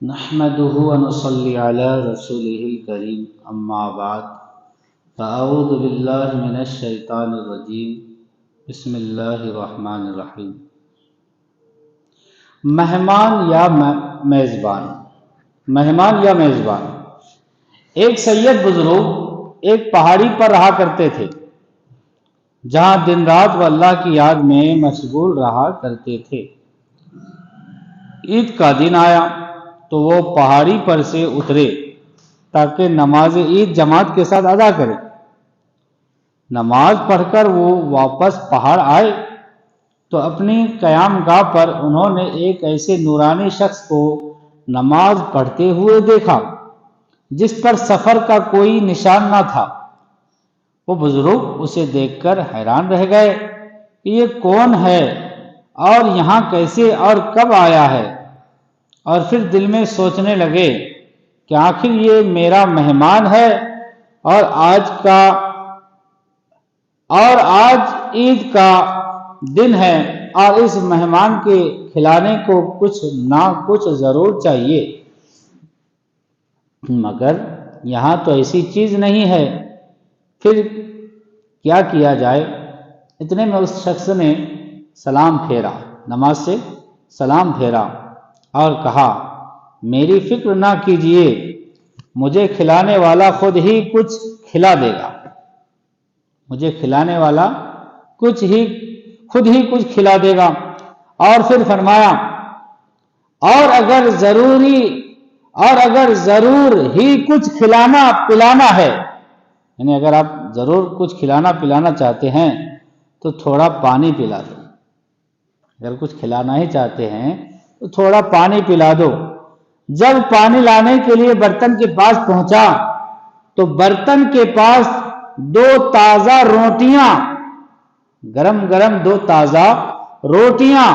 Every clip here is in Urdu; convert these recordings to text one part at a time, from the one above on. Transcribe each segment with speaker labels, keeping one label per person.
Speaker 1: نحمده ونصلي على رسوله الكريم اما بعد فاعوذ باللہ من الشیطان الرجیم بسم اللہ الرحمن الرحیم۔ مہمان یا میزبان ایک سید بزرگ ایک پہاڑی پر رہا کرتے تھے جہاں دن رات وہ اللہ کی یاد میں مشغول رہا کرتے تھے۔ عید کا دن آیا تو وہ پہاڑی پر سے اترے تاکہ نماز عید جماعت کے ساتھ ادا کرے۔ نماز پڑھ کر وہ واپس پہاڑ آئے تو اپنی قیام گاہ پر انہوں نے ایک ایسے نورانی شخص کو نماز پڑھتے ہوئے دیکھا جس پر سفر کا کوئی نشان نہ تھا۔ وہ بزرگ اسے دیکھ کر حیران رہ گئے کہ یہ کون ہے اور یہاں کیسے اور کب آیا ہے، اور پھر دل میں سوچنے لگے کہ آخر یہ میرا مہمان ہے اور آج عید کا دن ہے اور اس مہمان کے کھلانے کو کچھ نہ کچھ ضرور چاہیے، مگر یہاں تو ایسی چیز نہیں ہے، پھر کیا کیا جائے؟ اتنے میں اس شخص نے نماز سے سلام پھیرا اور کہا، میری فکر نہ کیجیے، مجھے کھلانے والا خود ہی کچھ کھلا دے گا۔ خود ہی کچھ کھلا دے گا۔ اور پھر فرمایا، اور اگر ضرور ہی کچھ کھلانا پلانا ہے، یعنی اگر آپ ضرور کچھ کھلانا پلانا چاہتے ہیں تو تھوڑا پانی پلا دو۔ اگر کچھ کھلانا ہی چاہتے ہیں تو تھوڑا پانی پلا دو۔ جب پانی لانے کے لیے برتن کے پاس پہنچا تو برتن کے پاس گرم 2 تازہ روٹیاں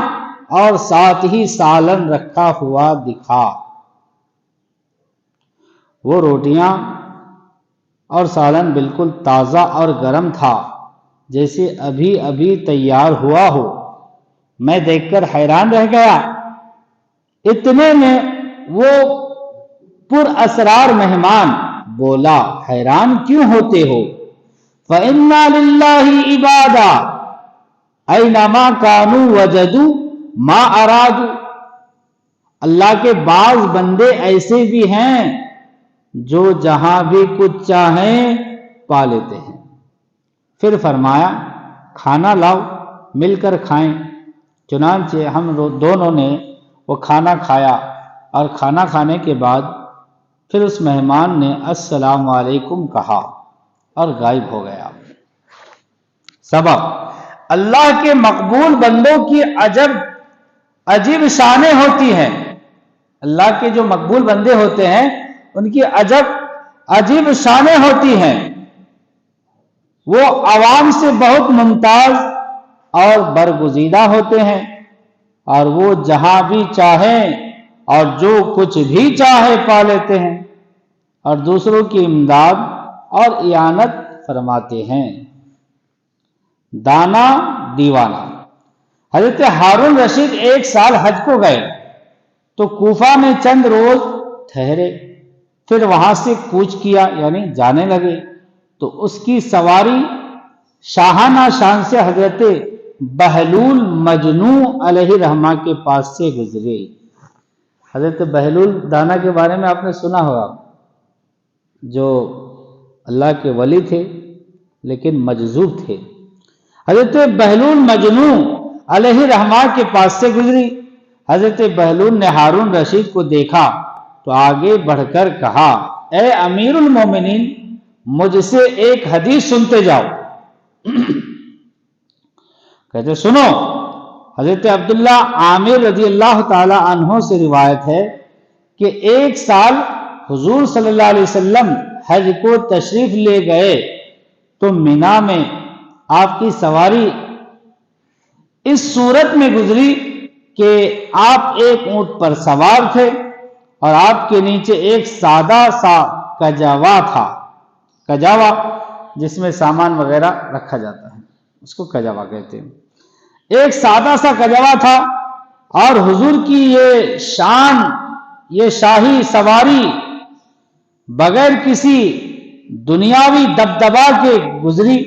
Speaker 1: اور ساتھ ہی سالن رکھا ہوا دکھا۔ وہ روٹیاں اور سالن بالکل تازہ اور گرم تھا، جیسے ابھی تیار ہوا ہو۔ میں دیکھ کر حیران رہ گیا۔ اتنے میں وہ پر اسرار مہمان بولا، حیران کیوں ہوتے ہو؟ فَإِنَّا لِلَّهِ عِبَادًا أَيْنَمَا كَانُوا وَجَدُوا مَا أَرَادُوا۔ اللہ کے بعض بندے ایسے بھی ہیں جو جہاں بھی کچھ چاہیں پا لیتے ہیں۔ پھر فرمایا، کھانا لاؤ، مل کر کھائیں۔ چنانچہ ہم دونوں نے وہ کھانا کھایا، اور کھانا کھانے کے بعد پھر اس مہمان نے السلام علیکم کہا اور غائب ہو گیا۔ سبق: اللہ کے مقبول بندوں کی عجیب شانیں ہوتی ہیں۔ اللہ کے جو مقبول بندے ہوتے ہیں ان کی عجیب شانیں ہوتی ہیں۔ وہ عوام سے بہت ممتاز اور برگزیدہ ہوتے ہیں، اور وہ جہاں بھی چاہیں اور جو کچھ بھی چاہے پا لیتے ہیں، اور دوسروں کی امداد اور اعانت فرماتے ہیں۔ دانا دیوانہ۔ حضرت ہارون رشید ایک سال حج کو گئے تو کوفہ میں چند روز ٹھہرے، پھر وہاں سے کوچ کیا، یعنی جانے لگے، تو اس کی سواری شاہانہ شان سے حضرت بہلول مجنوں علیہ رحمہ کے پاس سے گزرے۔ حضرت بہلول دانا کے بارے میں آپ نے سنا ہوگا، جو اللہ کے ولی تھے لیکن مجذوب تھے۔ حضرت بہلول مجنوں علیہ رحمہ کے پاس سے گزری۔ حضرت بہلول نے ہارون رشید کو دیکھا تو آگے بڑھ کر کہا، اے امیر المومنین، مجھ سے ایک حدیث سنتے جاؤ۔ کہتے سنو۔ حضرت عبداللہ عامر رضی اللہ تعالی عنہ سے روایت ہے کہ ایک سال حضور صلی اللہ علیہ وسلم حج کو تشریف لے گئے تو مینا میں آپ کی سواری اس صورت میں گزری کہ آپ ایک اونٹ پر سوار تھے اور آپ کے نیچے ایک سادہ سا کجاوا تھا۔ کجاوا جس میں سامان وغیرہ رکھا جاتا ہے، اس کو کجاوا کہتے ہیں۔ ایک سادہ سا کجاوا تھا، اور حضور کی یہ شان یہ شاہی سواری بغیر کسی دنیاوی دبدبا کے گزری،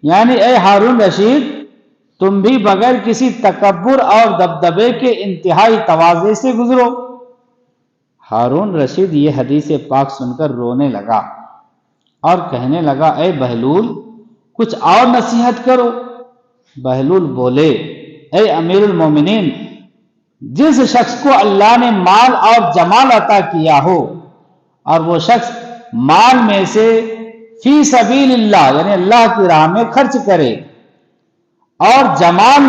Speaker 1: یعنی اے ہارون رشید تم بھی بغیر کسی تکبر اور دبدبے کے انتہائی تواضع سے گزرو۔ ہارون رشید یہ حدیث پاک سن کر رونے لگا اور کہنے لگا اے بہلول کچھ اور نصیحت کرو۔ بہلول بولے اے امیر المومنین، جس شخص کو اللہ نے مال اور جمال عطا کیا ہو اور وہ شخص مال میں سے فی سبیل اللہ یعنی اللہ کی راہ میں خرچ کرے اور جمال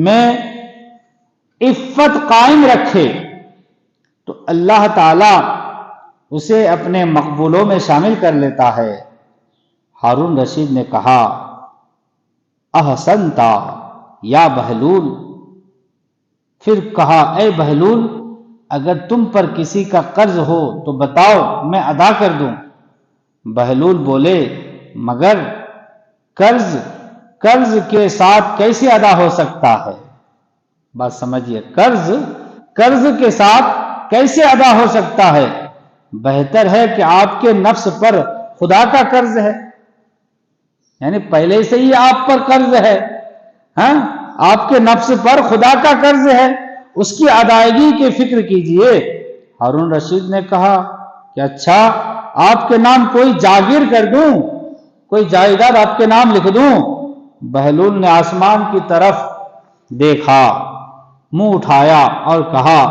Speaker 1: میں عفت قائم رکھے تو اللہ تعالی اسے اپنے مقبولوں میں شامل کر لیتا ہے۔ ہارون رشید نے کہا احسنتا یا بہلول، پھر کہا اے بہلول اگر تم پر کسی کا قرض ہو تو بتاؤ میں ادا کر دوں۔ بہلول بولے مگر قرض کے ساتھ کیسے ادا ہو سکتا ہے؟ بات سمجھیے، قرض کے ساتھ کیسے ادا ہو سکتا ہے؟ بہتر ہے کہ آپ کے نفس پر خدا کا قرض ہے، یعنی پہلے سے ہی آپ پر قرض ہے، ہاں آپ کے نفس پر خدا کا قرض ہے، اس کی ادائیگی کی فکر کیجئے۔ ہارون رشید نے کہا کہ اچھا آپ کے نام کوئی جاگیر کر دوں، کوئی جائیداد آپ کے نام لکھ دوں؟ بہلول نے آسمان کی طرف دیکھا، منہ اٹھایا اور کہا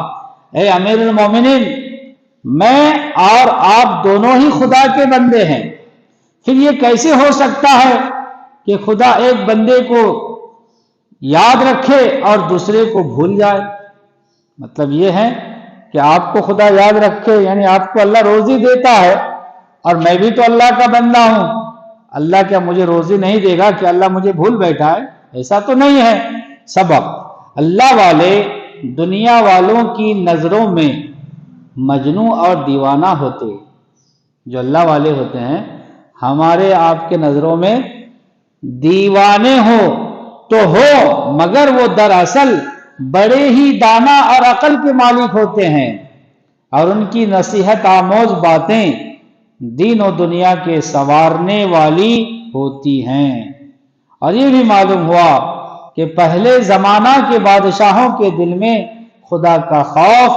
Speaker 1: اے امیر المومنین میں اور آپ دونوں ہی خدا کے بندے ہیں، پھر یہ کیسے ہو سکتا ہے کہ خدا ایک بندے کو یاد رکھے اور دوسرے کو بھول جائے؟ مطلب یہ ہے کہ آپ کو خدا یاد رکھے، یعنی آپ کو اللہ روزی دیتا ہے اور میں بھی تو اللہ کا بندہ ہوں، اللہ کیا مجھے روزی نہیں دے گا کہ اللہ مجھے بھول بیٹھا ہے؟ ایسا تو نہیں ہے۔ سبب اللہ والے دنیا والوں کی نظروں میں مجنون اور دیوانہ ہوتے، جو اللہ والے ہوتے ہیں ہمارے آپ کے نظروں میں دیوانے ہو تو ہو، مگر وہ دراصل بڑے ہی دانا اور عقل کے مالک ہوتے ہیں اور ان کی نصیحت آموز باتیں دین و دنیا کے سنوارنے والی ہوتی ہیں۔ اور یہ بھی معلوم ہوا کہ پہلے زمانہ کے بادشاہوں کے دل میں خدا کا خوف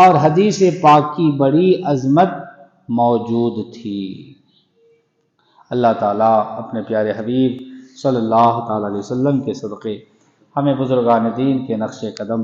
Speaker 1: اور حدیث پاک کی بڑی عظمت موجود تھی۔ اللہ تعالیٰ اپنے پیارے حبیب صلی اللہ تعالیٰ علیہ وسلم کے صدقے ہمیں بزرگان دین کے نقش قدم پر